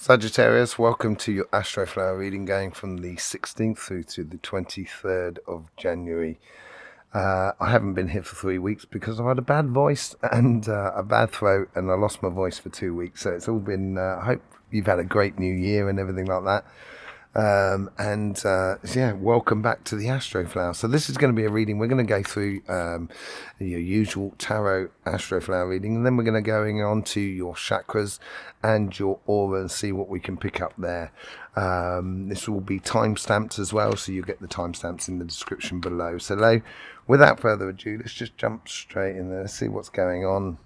Sagittarius, welcome to your Astroflower reading going from the 16th through to the 23rd of January. I haven't been here for 3 weeks because I've had a bad voice and a bad throat, and I lost my voice for 2 weeks. So it's all been, I hope you've had a great new year and everything like that. Yeah, welcome back to the Astroflower. So this is going to be a reading. We're going to go through your usual tarot Astroflower reading, and then we're going to go on to your chakras and your aura and see what we can pick up there. This will be time stamped as well, so you get the timestamps in the description below. So without further ado, let's just jump straight in there. See what's going on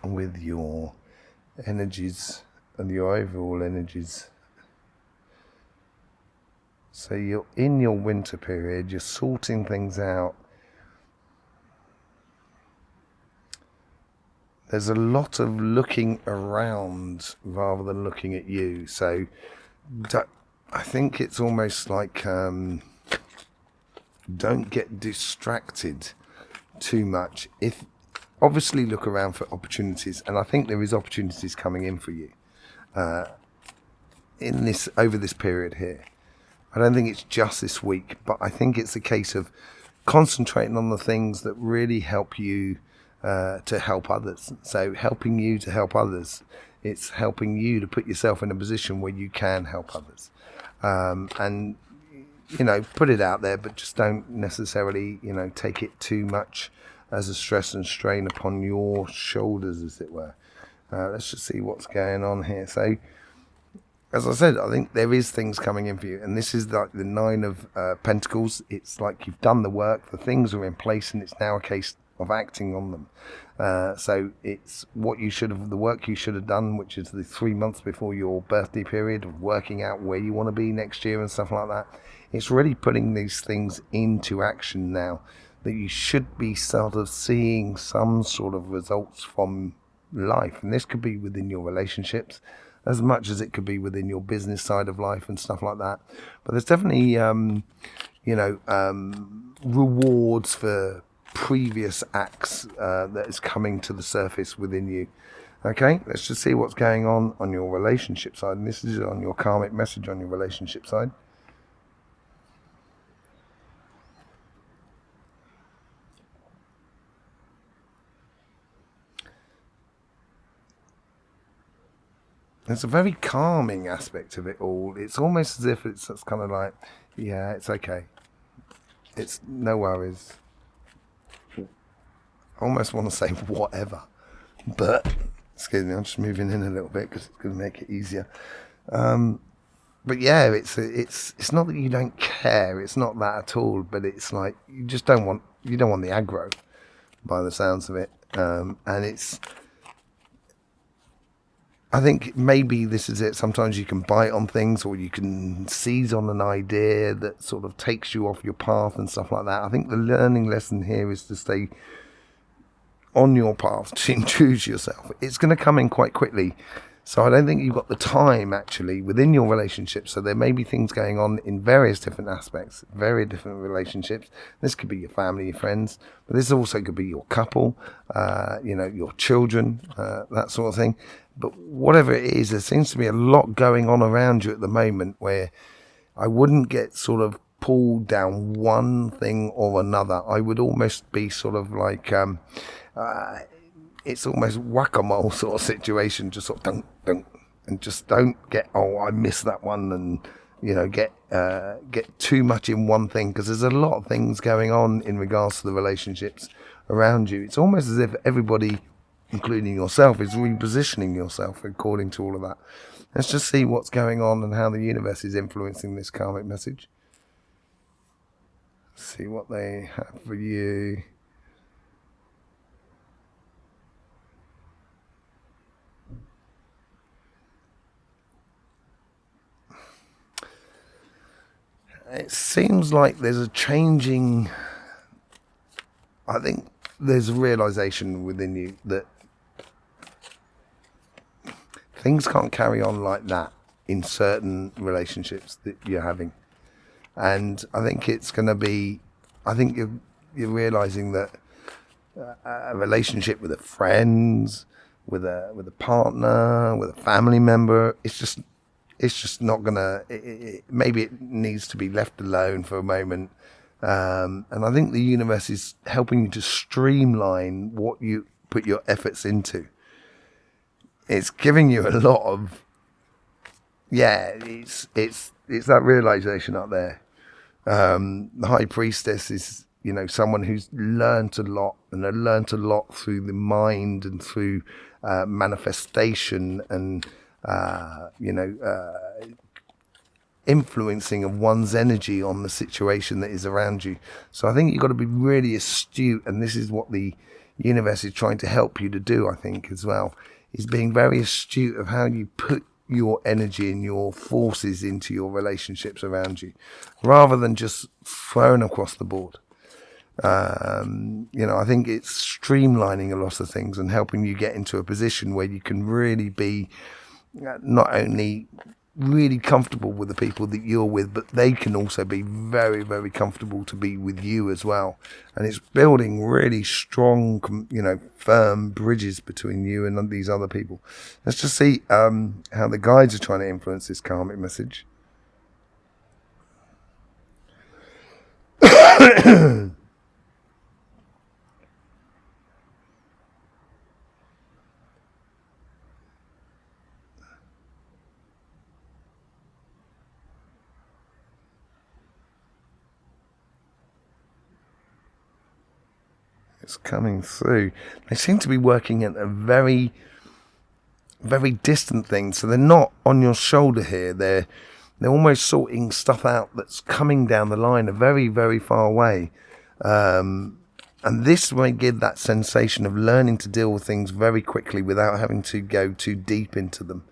with your energies and your overall energies. So you're in your winter period, you're sorting things out. There's a lot of looking around rather than looking at you. So I think it's almost like don't get distracted too much. If obviously look around for opportunities, and I think there is opportunities coming in for you in this over this period here. I don't think it's just this week, but I think it's a case of concentrating on the things that really help you to help others. So helping you to help others, it's helping you to put yourself in a position where you can help others. And, put it out there, but just don't necessarily, take it too much as a stress and strain upon your shoulders, as it were. Let's just see what's going on here. So, as I said, I think there is things coming in for you, and this is like the Nine of Pentacles. It's like you've done the work, the things are in place, and it's now a case of acting on them. So it's the work you should have done, which is the 3 months before your birthday period, of working out where you want to be next year and stuff like that. It's really putting these things into action now, that you should be sort of seeing some sort of results from life, and this could be within your relationships as much as it could be within your business side of life and stuff like that. But there's definitely, rewards for previous acts that is coming to the surface within you. Okay, let's just see what's going on your relationship side. And this is on your karmic message on your relationship side. There's a very calming aspect of it all. It's almost as if it's kind of like, yeah, it's okay. It's no worries. I almost want to say whatever. But, excuse me, I'm just moving in a little bit because it's going to make it easier. But yeah, it's not that you don't care. It's not that at all. But it's like you don't want the aggro, by the sounds of it. And I think maybe this is it. Sometimes you can bite on things, or you can seize on an idea that sort of takes you off your path and stuff like that. I think the learning lesson here is to stay on your path, to choose yourself. It's going to come in quite quickly. So I don't think you've got the time actually within your relationship. So there may be things going on in various different aspects, very different relationships. This could be your family, your friends, but this also could be your couple, your children, that sort of thing. But whatever it is, there seems to be a lot going on around you at the moment where I wouldn't get sort of pulled down one thing or another. I would almost be sort of like, it's almost whack-a-mole sort of situation, just sort of don't, and just don't get, I missed that one, and get too much in one thing, because there's a lot of things going on in regards to the relationships around you. It's almost as if everybody, including yourself, is repositioning yourself according to all of that. Let's just see what's going on and how the universe is influencing this karmic message. See what they have for you. It seems like there's a changing, I think there's a realization within you that things can't carry on like that in certain relationships that you're having. And I think it's going to be, I think you're realizing that a relationship with a friend, a partner, with a family member. It's just not gonna. Maybe it needs to be left alone for a moment. And I think the universe is helping you to streamline what you put your efforts into. It's giving you a lot of, it's that realization up there. The High Priestess is, someone who's learned a lot, and they've learned a lot through the mind and through manifestation and, influencing of one's energy on the situation that is around you. So I think you've got to be really astute, and this is what the universe is trying to help you to do, I think, as well, is being very astute of how you put your energy and your forces into your relationships around you, rather than just throwing across the board. I think it's streamlining a lot of things and helping you get into a position where you can really be not only really comfortable with the people that you're with, but they can also be very, very comfortable to be with you as well. And it's building really strong, firm bridges between you and these other people. Let's just see how the guides are trying to influence this karmic message. It's coming through. They seem to be working at a very, very distant thing. So they're not on your shoulder here. They're almost sorting stuff out that's coming down the line, a very, very far away. And this may give that sensation of learning to deal with things very quickly without having to go too deep into them.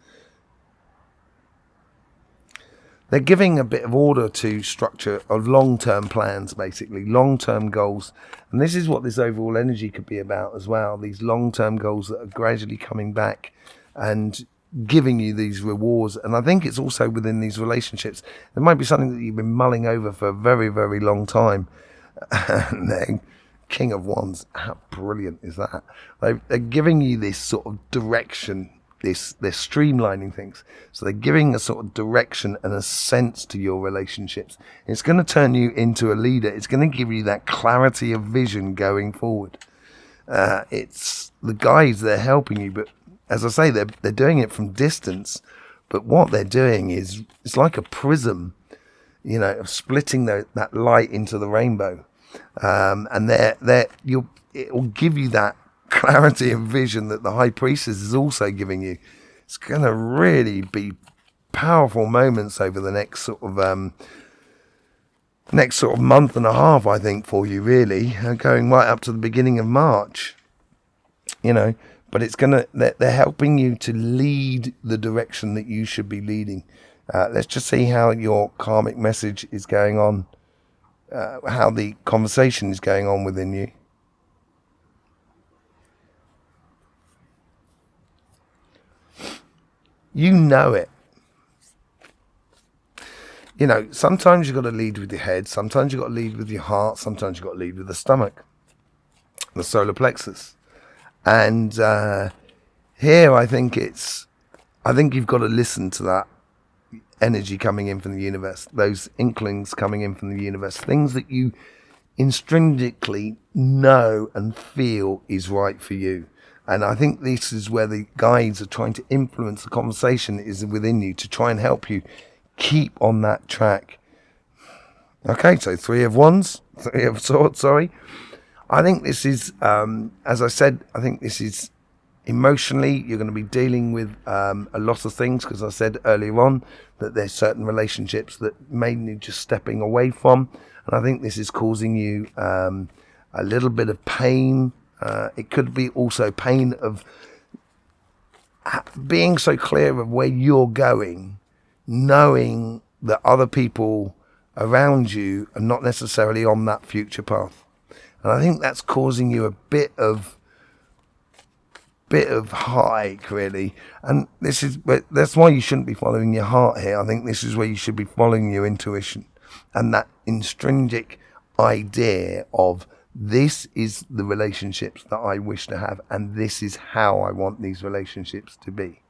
They're giving a bit of order to structure of long-term plans, basically, long-term goals. And this is what this overall energy could be about as well, these long-term goals that are gradually coming back and giving you these rewards. And I think it's also within these relationships. There might be something that you've been mulling over for a very, very long time. And then King of Wands, how brilliant is that? They're giving you this sort of direction. They're streamlining things. So they're giving a sort of direction and a sense to your relationships. It's going to turn you into a leader. It's going to give you that clarity of vision going forward. It's the guides, they're helping you, but as I say, they're doing it from distance. But what they're doing is, it's like a prism, of splitting that light into the rainbow. And it will give you that clarity and vision that the High Priestess is also giving you. It's going to really be powerful moments over the next sort of month and a half, I think, for you, really, going right up to the beginning of March. But they're helping you to lead the direction that you should be leading. Let's just see how your karmic message is going on, how the conversation is going on within you. You know it. Sometimes you've got to lead with your head. Sometimes you've got to lead with your heart. Sometimes you've got to lead with the stomach, the solar plexus. And here I think you've got to listen to that energy coming in from the universe, those inklings coming in from the universe, things that you intrinsically know and feel is right for you. And I think this is where the guides are trying to influence the conversation is within you to try and help you keep on that track. Okay, so Three of Swords, sorry. I think this is, as I said, I think this is emotionally, you're going to be dealing with a lot of things, because I said earlier on that there's certain relationships that may need just stepping away from. And I think this is causing you a little bit of pain. It could be also pain of being so clear of where you're going, knowing that other people around you are not necessarily on that future path. And I think that's causing you a bit of heartache, really. And that's why you shouldn't be following your heart here. I think this is where you should be following your intuition and that intrinsic idea of This is the relationships that I wish to have, and this is how I want these relationships to be.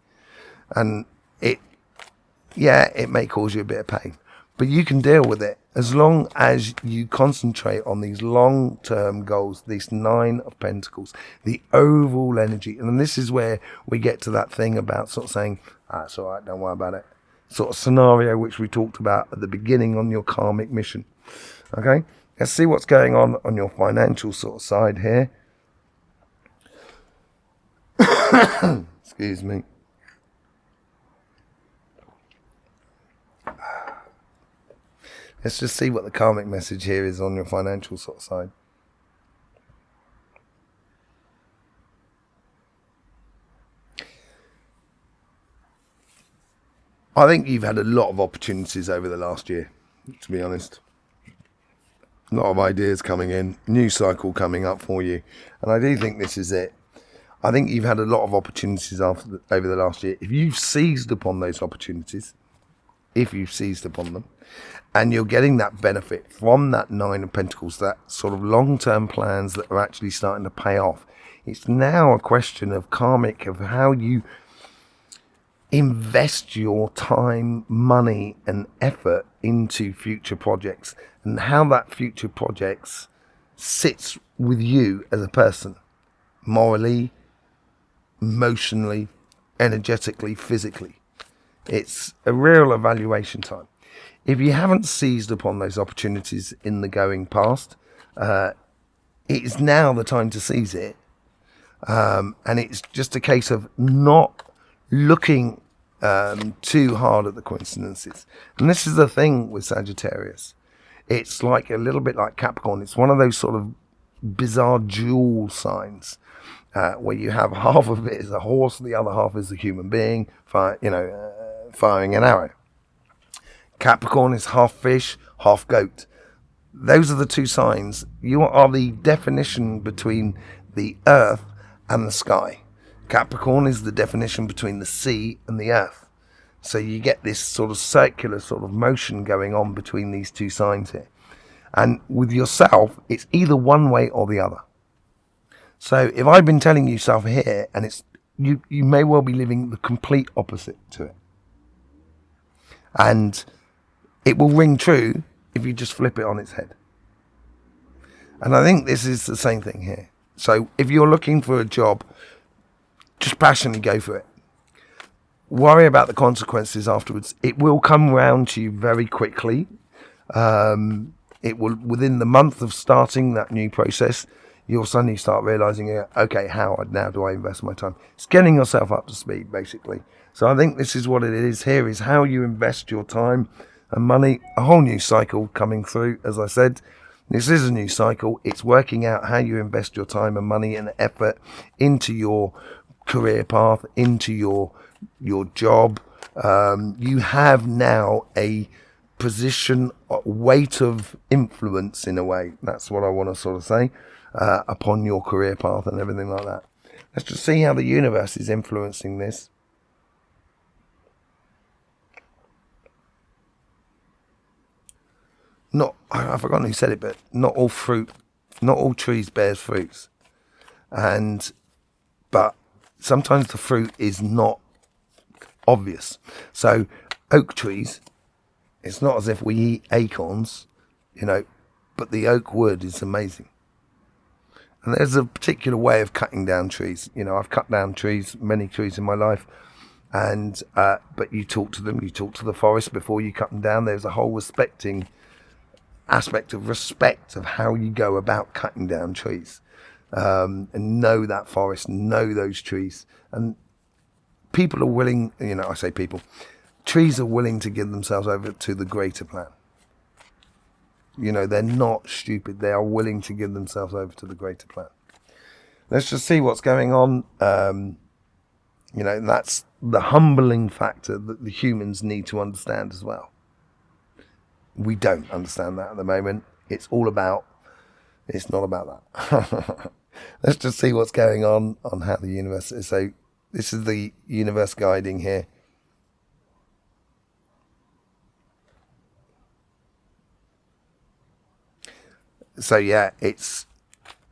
And it may cause you a bit of pain, but you can deal with it as long as you concentrate on these long-term goals, this Nine of Pentacles, the overall energy. And this is where we get to that thing about sort of saying, it's all right, don't worry about it. Sort of scenario which we talked about at the beginning on your karmic mission. Okay, let's see what's going on your financial sort of side here. Excuse me. Let's just see what the karmic message here is on your financial sort of side. I think you've had a lot of opportunities over the last year, to be honest. A lot of ideas coming in, new cycle coming up for you. And I do think this is it. I think you've had a lot of opportunities over the last year. If you've seized upon those opportunities, and you're getting that benefit from that Nine of Pentacles, that sort of long-term plans that are actually starting to pay off, it's now a question of karmic, of how you invest your time, money and effort into future projects, and how that future projects sits with you as a person, morally, emotionally, energetically, phically. It's a real evaluation time. If you haven't seized upon those opportunities in the going past, it is now the time to seize it. And it's just a case of not looking too hard at the coincidences. And this is the thing with Sagittarius. It's like a little bit like Capricorn. It's one of those sort of bizarre dual signs where you have half of it is a horse, the other half is a human being, firing an arrow. Capricorn is half fish, half goat. Those are the two signs. You are the definition between the earth and the sky. Capricorn is the definition between the sea and the earth. So you get this sort of circular sort of motion going on between these two signs here. And with yourself, it's either one way or the other. So if I've been telling you stuff here, and it's you may well be living the complete opposite to it. And it will ring true if you just flip it on its head. And I think this is the same thing here. So if you're looking for a job, just passionately go for it. Worry about the consequences afterwards. It will come round to you very quickly. It will, within the month of starting that new process, you'll suddenly start realizing, okay, how now do I invest my time? It's getting yourself up to speed, basically. So I think this is what it is here, is how you invest your time and money. A whole new cycle coming through, as I said. This is a new cycle. It's working out how you invest your time and money and effort into your career path, into your job. You have now a position, weight of influence in a way. That's what I want to sort of say, upon your career path and everything like that. Let's just see how the universe is influencing this. I've forgotten who said it, but not all trees bears fruits. But sometimes the fruit is not obvious. So oak trees, it's not as if we eat acorns, but the oak wood is amazing. And there's a particular way of cutting down trees. I've cut down many trees in my life. And but you talk to them, you talk to the forest before you cut them down. There's a whole aspect of respect of how you go about cutting down trees, and know that forest, know those trees. And people are willing, I say people, trees are willing to give themselves over to the greater plan. They're not stupid. They are willing to give themselves over to the greater plan. Let's just see what's going on. That's the humbling factor that the humans need to understand as well. We don't understand that at the moment. It's not about that. Let's just see what's going on how the universe is. So this is the universe guiding here. So yeah, it's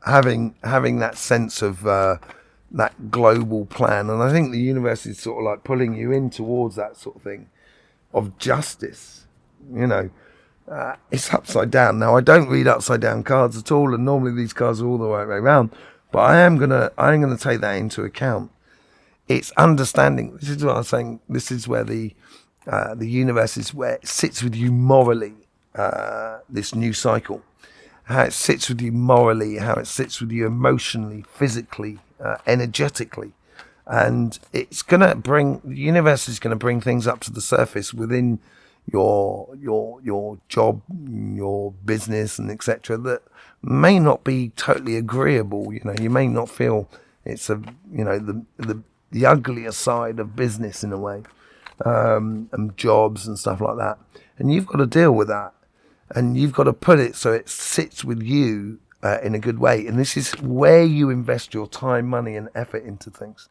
having that sense of that global plan. And I think the universe is sort of like pulling you in towards that sort of thing of justice. You know, it's upside down. Now, I don't read upside down cards at all, and normally these cards are all the right way around, but I am gonna take that into account. It's understanding. This is what I'm saying. This is where the universe is, where it sits with you morally. This new cycle, how it sits with you morally, how it sits with you emotionally, physically, energetically, and it's gonna bring, the universe is gonna bring things up to the surface within your job, your business, and etc. that may not be totally agreeable. You know, you may not feel it's the uglier side of business in a way, and jobs and stuff like that, and you've got to deal with that. And you've got to put it so it sits with you in a good way. And this is where you invest your time, money, and effort into things.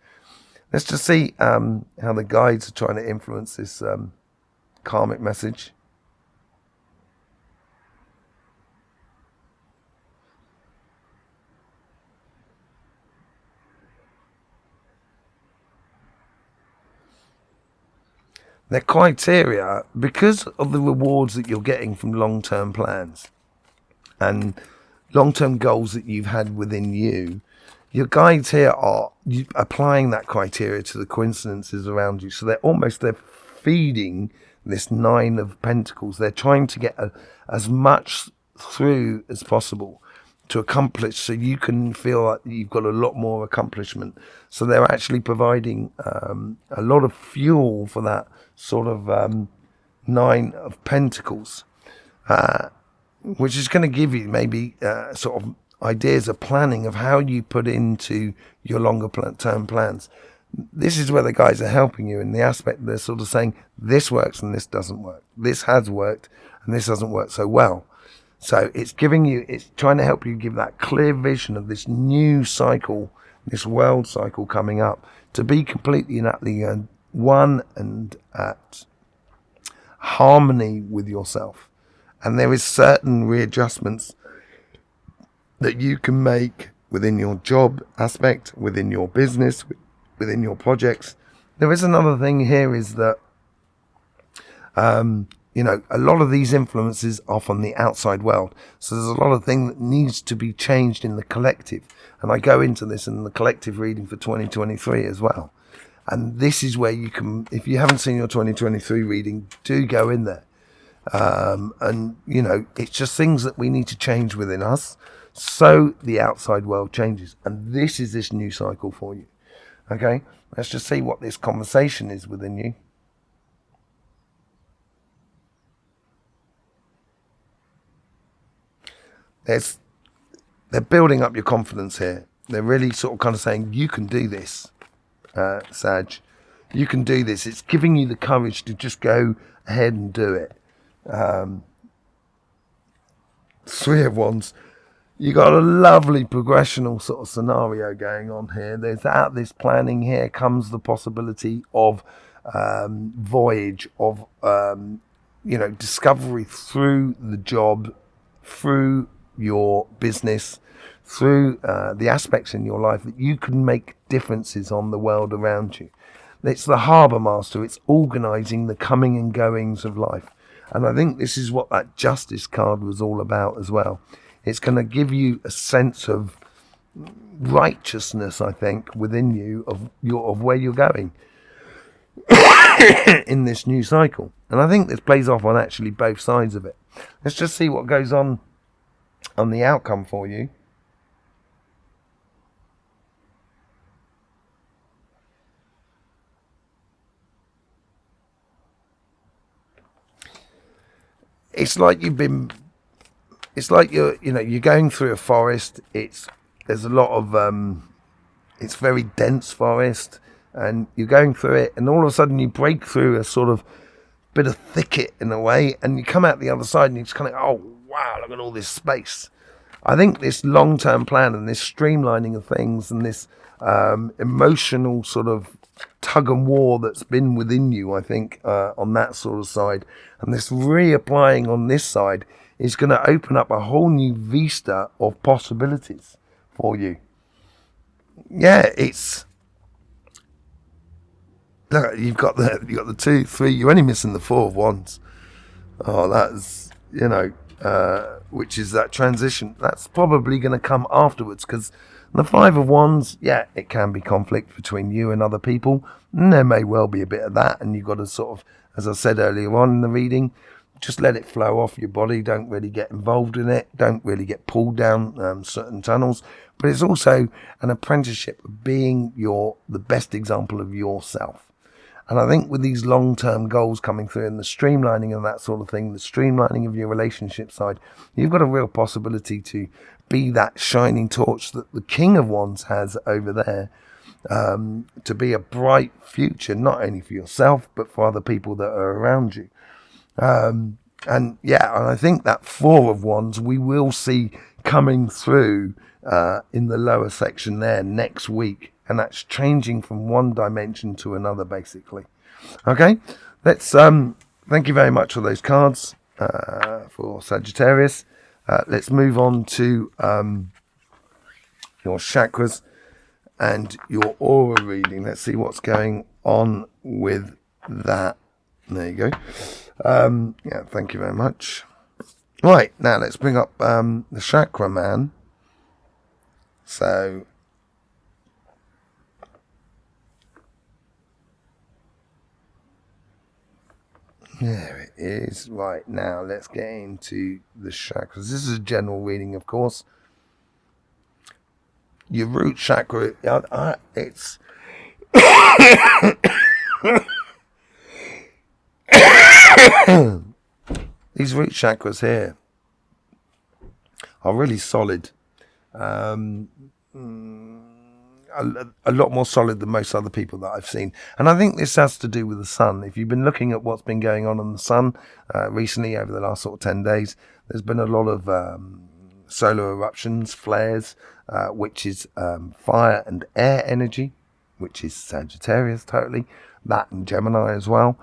Let's just see how the guides are trying to influence this karmic message. Their criteria, because of the rewards that you're getting from long-term plans and long-term goals that you've had within you, your guides here are applying that criteria to the coincidences around you. So they're feeding this Nine of Pentacles. They're trying to get as much through as possible to accomplish, so you can feel like you've got a lot more accomplishment. So they're actually providing a lot of fuel for that sort of Nine of Pentacles, which is going to give you maybe sort of ideas of planning of how you put into your longer term plans. This is where the guys are helping you in the aspect. They're sort of saying this works and this doesn't work. This has worked and this doesn't work so well. So it's trying to help you give that clear vision of this new cycle, this world cycle coming up, to be completely and utterly one and at harmony with yourself. And there is certain readjustments that you can make within your job aspect, within your business, within your projects. There is another thing here, is that a lot of these influences are from the outside world. So there's a lot of things that needs to be changed in the collective. And I go into this in the collective reading for 2023 as well. And this is where you can, if you haven't seen your 2023 reading, do go in there. And, it's just things that we need to change within us, so the outside world changes. And this is this new cycle for you. Okay, let's just see what this conversation is within you. They're building up your confidence here. They're really sort of kind of saying, you can do this, Sag. You can do this. It's giving you the courage to just go ahead and do it. Three of Wands. You got a lovely progressional sort of scenario going on here. There's this planning. Here comes the possibility of voyage, of discovery through the job, through your business, through the aspects in your life that you can make differences on the world around you. It's the harbour master. It's organising the coming and goings of life. And I think this is what that Justice card was all about as well. It's going to give you a sense of righteousness, I think, within you of where you're going in this new cycle. And I think this plays off on actually both sides of it. Let's just see what goes on the outcome for you. It's like you're going through a forest. There's a lot of it's very dense forest, and you're going through it, and all of a sudden you break through a sort of bit of thicket in a way, and you come out the other side and you just kind of, oh wow, look at all this space. I think this long-term plan and this streamlining of things and this emotional sort of tug and war that's been within you, I think, on that sort of side, and this reapplying on this side is going to open up a whole new vista of possibilities for you. Yeah, it's, look, you've got the 2, 3. You're only missing the 4 of Wands. Oh, that's, which is that transition. That's probably going to come afterwards, because the 5 of Wands, yeah, it can be conflict between you and other people, and there may well be a bit of that, and you've got to sort of, as I said earlier on in the reading, just let it flow off your body. Don't really get involved in it. Don't really get pulled down certain tunnels. But it's also an apprenticeship of being the best example of yourself. And I think with these long-term goals coming through and the streamlining and that sort of thing, the streamlining of your relationship side, you've got a real possibility to be that shining torch that the King of Wands has over there, to be a bright future, not only for yourself, but for other people that are around you. And I think that 4 of Wands we will see coming through in the lower section there next week, and that's changing from one dimension to another, basically. Okay, let's thank you very much for those cards for Sagittarius. Let's move on to your chakras and your aura reading. Let's see what's going on with that. There you go. Yeah, thank you very much. Right, now let's bring up the chakra man. So, there it is. Right, now let's get into the chakras. This is a general reading, of course. Your root chakra, it's these root chakras here are really solid, a lot more solid than most other people that I've seen. And I think this has to do with the sun. If you've been looking at what's been going on in the sun recently over the last sort of 10 days, there's been a lot of solar eruptions, flares, which is fire and air energy, which is Sagittarius totally, that and Gemini as well.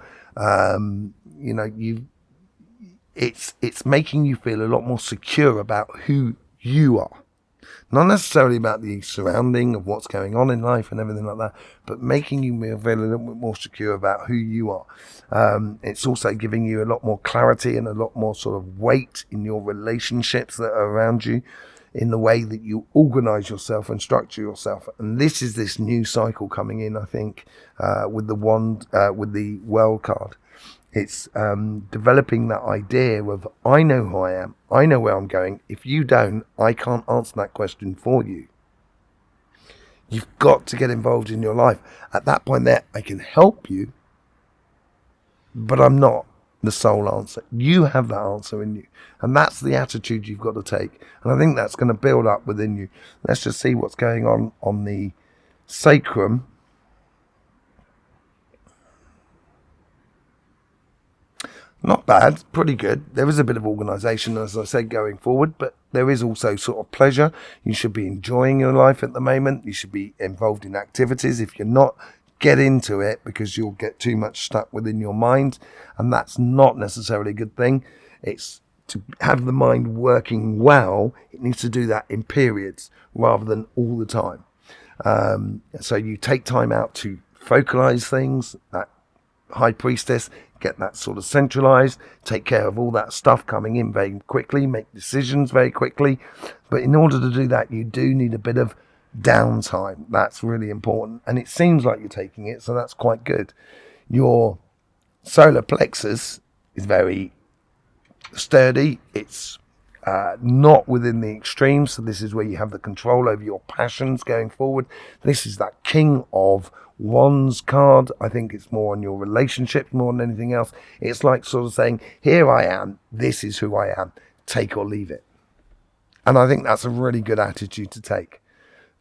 It's making you feel a lot more secure about who you are. Not necessarily about the surrounding of what's going on in life and everything like that, but making you feel a little bit more secure about who you are. It's also giving you a lot more clarity and a lot more sort of weight in your relationships that are around you, in the way that you organize yourself and structure yourself. And this is this new cycle coming in, I think, with the World card. It's developing that idea of, I know who I am, I know where I'm going. If you don't, I can't answer that question for you. You've got to get involved in your life. At that point there, I can help you, but I'm not the sole answer. You have that answer in you. And that's the attitude you've got to take. And I think that's going to build up within you. Let's just see what's going on the sacrum. Not bad, pretty good. There is a bit of organisation, as I said, going forward, but there is also sort of pleasure. You should be enjoying your life at the moment. You should be involved in activities. If you're not, get into it, because you'll get too much stuck within your mind, and that's not necessarily a good thing. It's to have the mind working well, it needs to do that in periods rather than all the time. So you take time out to focalize things, that high priestess, get that sort of centralized, take care of all that stuff coming in very quickly, make decisions very quickly. But in order to do that, you do need a bit of downtime. That's really important, and it seems like you're taking it, so that's quite good. Your solar plexus is very sturdy. It's not within the extremes, so this is where you have the control over your passions going forward. This is that King of Wands card. I think it's more on your relationship more than anything else. It's like sort of saying, here I am, this is who I am, take or leave it. And I think that's a really good attitude to take,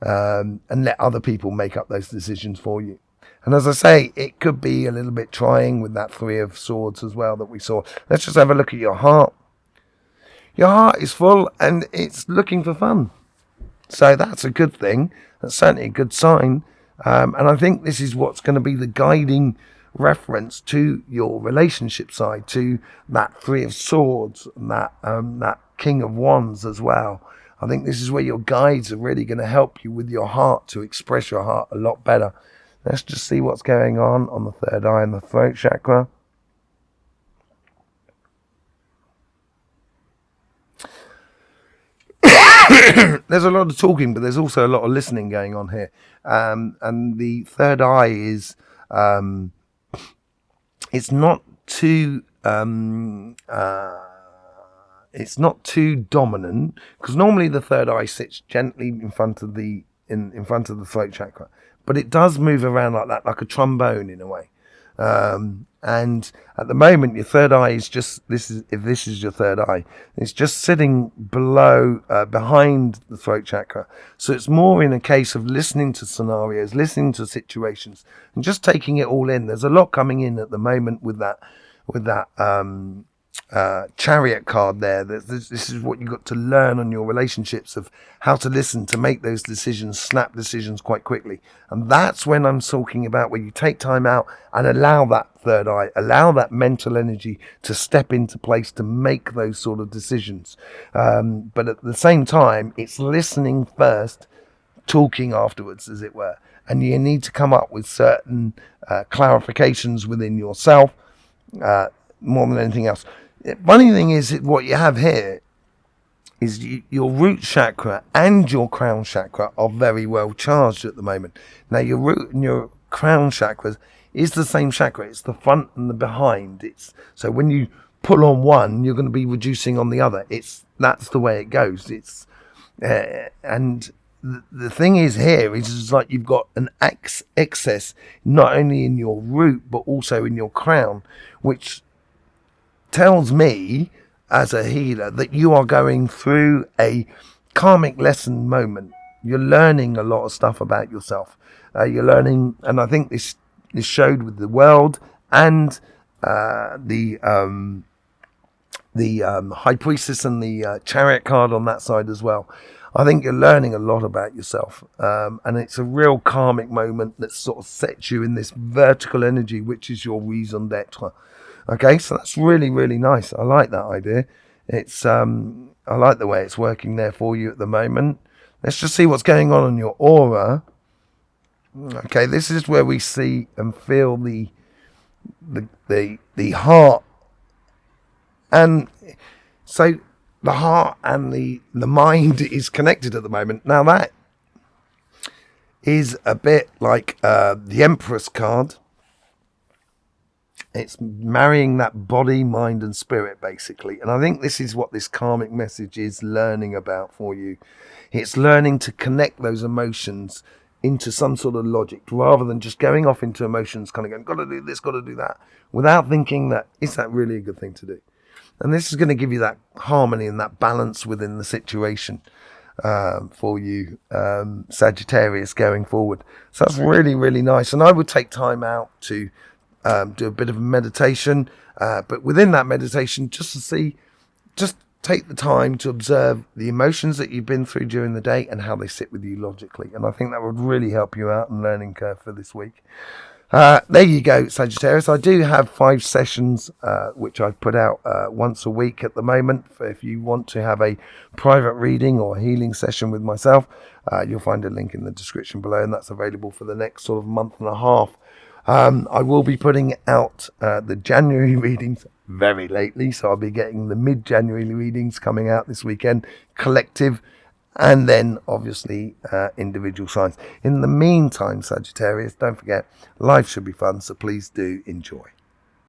and let other people make up those decisions for you. And as I say, it could be a little bit trying with that 3 of Swords as well that we saw. Let's just have a look at your heart. Your heart is full and it's looking for fun. So that's a good thing. That's certainly a good sign. And I think this is what's going to be the guiding reference to your relationship side, to that 3 of Swords and that King of Wands as well. I think this is where your guides are really going to help you with your heart to express your heart a lot better. Let's just see what's going on the third eye and the throat chakra. There's a lot of talking, but there's also a lot of listening going on here. And the third eye is, it's not too dominant, because normally the third eye sits gently in front of the throat chakra, but it does move around like that, like a trombone in a way. And at the moment, your third eye is just, if this is your third eye, it's just sitting below, behind the throat chakra. So it's more in a case of listening to scenarios, listening to situations, and just taking it all in. There's a lot coming in at the moment with that Chariot card there. This is what you got to learn on your relationships, of how to listen, to make those decisions, snap decisions quite quickly. And that's when I'm talking about where you take time out and allow that third eye, allow that mental energy to step into place to make those sort of decisions. But at the same time, it's listening first, talking afterwards, as it were. And you need to come up with certain clarifications within yourself, more than anything else. Funny thing is, what you have here is your root chakra and your crown chakra are very well charged at the moment. Now, your root and your crown chakras is the same chakra. It's the front and the behind. So when you pull on one, you're going to be reducing on the other. That's the way it goes. And the thing is here is it's like you've got an excess not only in your root but also in your crown, which tells me as a healer that you are going through a karmic lesson moment. You're learning a lot of stuff about yourself. You're learning, and I think this showed with the world and the High Priestess and the Chariot card on that side as well. I think you're learning a lot about yourself, and it's a real karmic moment that sort of sets you in this vertical energy, which is your raison d'etre. Okay, so that's really, really nice. I like that idea. I like the way it's working there for you at the moment. Let's just see what's going on in your aura. Okay, this is where we see and feel the heart, and so the heart and the mind is connected at the moment. Now that is a bit like the Empress card. It's marrying that body, mind and spirit, basically. And I think this is what this karmic message is learning about for you. It's learning to connect those emotions into some sort of logic, rather than just going off into emotions, kind of going, got to do this, got to do that, without thinking that, is that really a good thing to do? And this is going to give you that harmony and that balance within the situation for you, Sagittarius, going forward. So that's really, really nice. And I would take time out to do a bit of meditation, but within that meditation, just take the time to observe the emotions that you've been through during the day and how they sit with you logically. And I think that would really help you out in learning curve for this week. There you go, Sagittarius. I do have 5 sessions which I put out once a week at the moment. If you want to have a private reading or healing session with myself, you'll find a link in the description below, and that's available for the next sort of month and a half. I will be putting out the January readings very lately, so I'll be getting the mid-January readings coming out this weekend, collective, and then obviously individual signs. In the meantime, Sagittarius, don't forget, life should be fun, so please do enjoy.